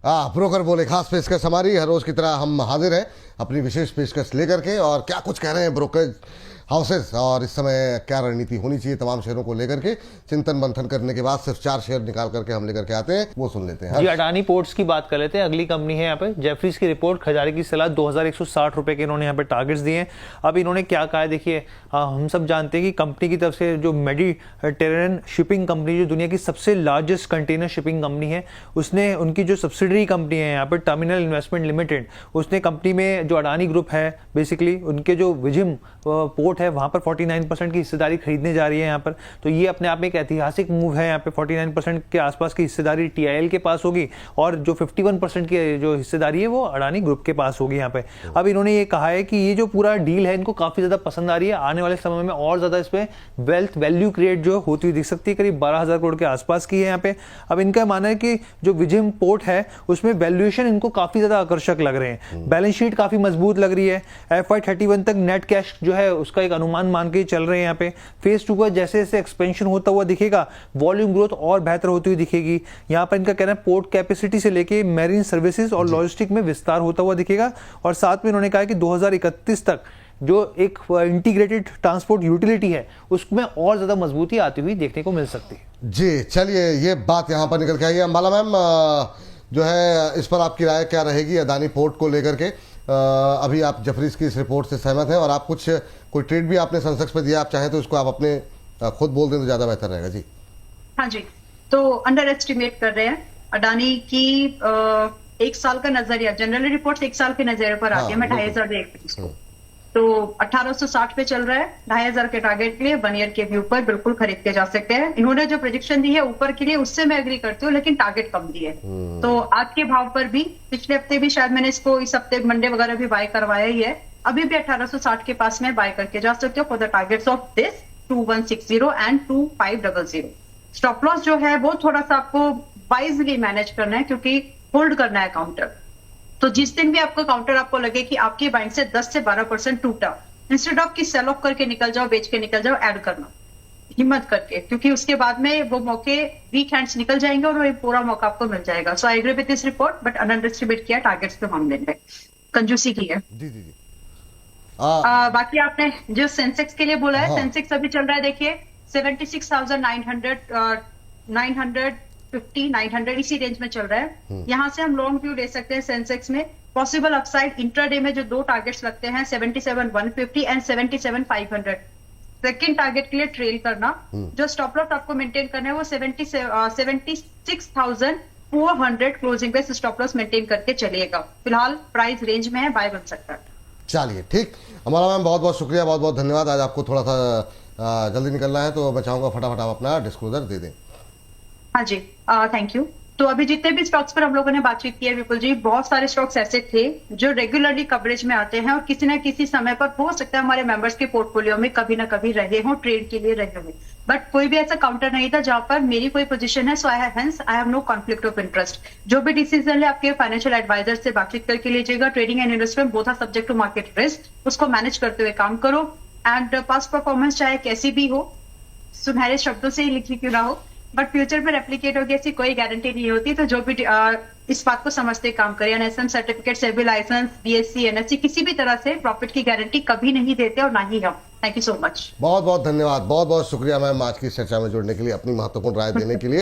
Broker बोले खास पेशकश हमारी हर रोज की तरह हम हाजिर हैं अपनी विशेष पेशकश लेकर के। और क्या कुछ कह रहे हैं ब्रोकरेज हाउसेस और इस समय क्या रणनीति होनी चाहिए तमाम शेयरों को लेकर के, चिंतन मंथन करने के बाद सिर्फ 4 शेयर निकाल करके हम लेकर के आते हैं, वो सुन लेते हैं। जी, अडानी पोर्ट्स की बात कर लेते हैं। अगली कंपनी है यहाँ पे जेफरीज की रिपोर्ट, खजारे की सलाह, 2160 रुपए के इन्होंने यहाँ पे टारगेट्स दिए हैं। अब इन्होंने क्या कहा है देखिए, हम सब जानते हैं कि कंपनी की तरफ से जो मेडिटेरेनियन शिपिंग कंपनी जो दुनिया की सबसे लार्जेस्ट कंटेनर शिपिंग कंपनी है, उसने उनकी जो सब्सिडरी कंपनी है यहाँ पे टर्मिनल इन्वेस्टमेंट लिमिटेड, उसने कंपनी में जो अडानी ग्रुप है बेसिकली उनके जो विजिम पोर्ट है वहां पर 49% की हिस्सेदारी खरीदने जा रही है यहाँ पर। तो ये अपने आप में एक ऐतिहासिक मूव है। यहाँ पे 49% के आसपास की हिस्सेदारी टीआईएल के पास होगी और जो 51% की जो हिस्सेदारी है वो अडानी ग्रुप के पास होगी यहाँ पे। अब इन्होंने ये कहा है कि ये जो पूरा डील है इनको काफी ज्यादा पसंद आ रही है। आने वाले समय में और ज्यादा इसमें वेल्थ वैल्यू क्रिएट जो होती हुई दिख सकती है, करीब 12,000 करोड़ के आसपास की है यहाँ पे। अब इनका मानना है कि जो विजिम पोर्ट है उसमें वैल्यूएशन इनको काफी ज्यादा आकर्षक लग रहे हैं, बैलेंस शीट काफी मजबूत लग रही है। FY31 तक नेट कैश जो है उसका एक अनुमान मान के चल रहे हैं यहाँ पे। फेज 2 का जैसे जैसे एक्सपेंशन होता हुआ दिखेगा, वॉल्यूम ग्रोथ और बेहतर होती हुई दिखेगी। यहाँ पर इनका कहना है पोर्ट कैपेसिटी से लेके मैरीन सर्विसेज और लॉजिस्टिक में विस्तार होता हुआ दिखेगा। और साथ में इन्होंने कहा कि 2031 तक जो एक इंटीग्रेटेड ट्रांसपोर्ट यूटिलिटी है उसमें और ज्यादा मजबूती आती हुई देखने को मिल सकती है। जी चलिए, ये बात यहाँ पर निकल के आई है। अंबाला मैम, जो है इस पर आपकी राय क्या रहेगी अदानी पोर्ट को लेकर के? अभी आप जेफरीज की इस रिपोर्ट से सहमत हैं और आप कोई ट्रेड भी आपने सेंसेक्स पे दिया, आप चाहें तो इसको आप अपने खुद बोल दें तो ज्यादा बेहतर रहेगा। जी हाँ जी, तो अंडर एस्टिमेट कर रहे हैं अडानी की एक साल का नजरिया, जनरली रिपोर्ट एक साल के नजरिए पर आती है। मैं 2,500 देखती हूँ इसको, तो 1860 पे चल रहा है। 2,500 के टारगेट के लिए 1 ईयर के व्यू पर बिल्कुल खरीद के जा सकते हैं। इन्होंने जो प्रोजेक्शन दी है ऊपर के लिए उससे मैं एग्री करती हूँ, लेकिन टारगेट कम दी है। तो आज के भाव पर भी पिछले हफ्ते भी शायद मैंने इसको इस हफ्ते मंडे वगैरह भी बाय करवाया ही है, अभी भी 1860 के पास में बाय करके जा सकते हो for the targets of this 2160 and 2500। Stop loss जो है वो थोड़ा सा आपको वाइजली मैनेज करना है क्योंकि होल्ड करना है काउंटर। तो जिस दिन भी आपको काउंटर आपको लगे कि आपकी बाइंग से 10 से 12% टूटा, इंस्टेड ऑफ कि सेल ऑफ करके निकल जाओ, बेच के निकल जाओ, ऐड करना हिम्मत करके, क्योंकि उसके बाद में वो मौके वीक हैंड्स निकल जाएंगे और वो पूरा मौका आपको मिल जाएगा। So I agree with this report, but underestimate किया टारगेट्स पे मामले में कंजूसी की है। जी जी जी। बाकी आपने जो सेंसेक्स के लिए बोला है, सेंसेक्स अभी चल रहा है देखिए 76,900 900 इसी रेंज में चल रहा है। यहाँ से हम लॉन्ग व्यू ले सकते हैं सेंसेक्स में। पॉसिबल अपसाइड इंट्राडे में जो 2 टारगेट्स लगते हैं 77,150 एंड 77,500, सेकेंड टारगेट के लिए ट्रेल करना। जो स्टॉप लॉस आपको मेंटेन करना है वो 76,400 क्लोजिंग पे स्टॉप लॉस मेंटेन करके चलिएगा। फिलहाल प्राइस रेंज में है, बाय बन सकता है। चलिए ठीक, हमारा मैम बहुत बहुत शुक्रिया, बहुत बहुत धन्यवाद। आज आपको थोड़ा सा जल्दी निकलना है तो मैं चाहूंगा फटाफट आप अपना डिस्क्लोजर दे दें। हाँ जी, थैंक यू। तो अभी जितने भी स्टॉक्स पर हम लोगों ने बातचीत की है विपुल जी, बहुत सारे स्टॉक्स ऐसे थे जो रेगुलरली कवरेज में आते हैं और किसी ना किसी समय पर हो सकता है हमारे मेंबर्स के पोर्टफोलियो में कभी ना कभी रहे हों, ट्रेड के लिए रहे हों, बट कोई भी ऐसा काउंटर नहीं था जहां पर मेरी कोई पोजीशन है। So I have no conflict of interest. जो भी डिसीजन है आपके फाइनेंशियल एडवाइजर से बातचीत करके लीजिएगा। Trading and investment both are subject to market risk, उसको मैनेज करते हुए काम करो। एंड पास्ट परफॉर्मेंस चाहे कैसी भी हो, सुनहरे शब्दों से ही लिखी क्यों ना हो, बट फ्यूचर में रेप्लिकेट होगी ऐसी कोई गारंटी नहीं होती। तो जो भी इस बात को समझते काम करें। NSM certificate, SEBI licence, BSC, NSC किसी भी तरह से प्रॉफिट की गारंटी कभी नहीं देते और ना ही हम। थैंक यू सो मच, बहुत बहुत धन्यवाद, बहुत बहुत शुक्रिया मैम आज की चर्चा में जुड़ने के लिए, अपनी महत्वपूर्ण राय देने के लिए।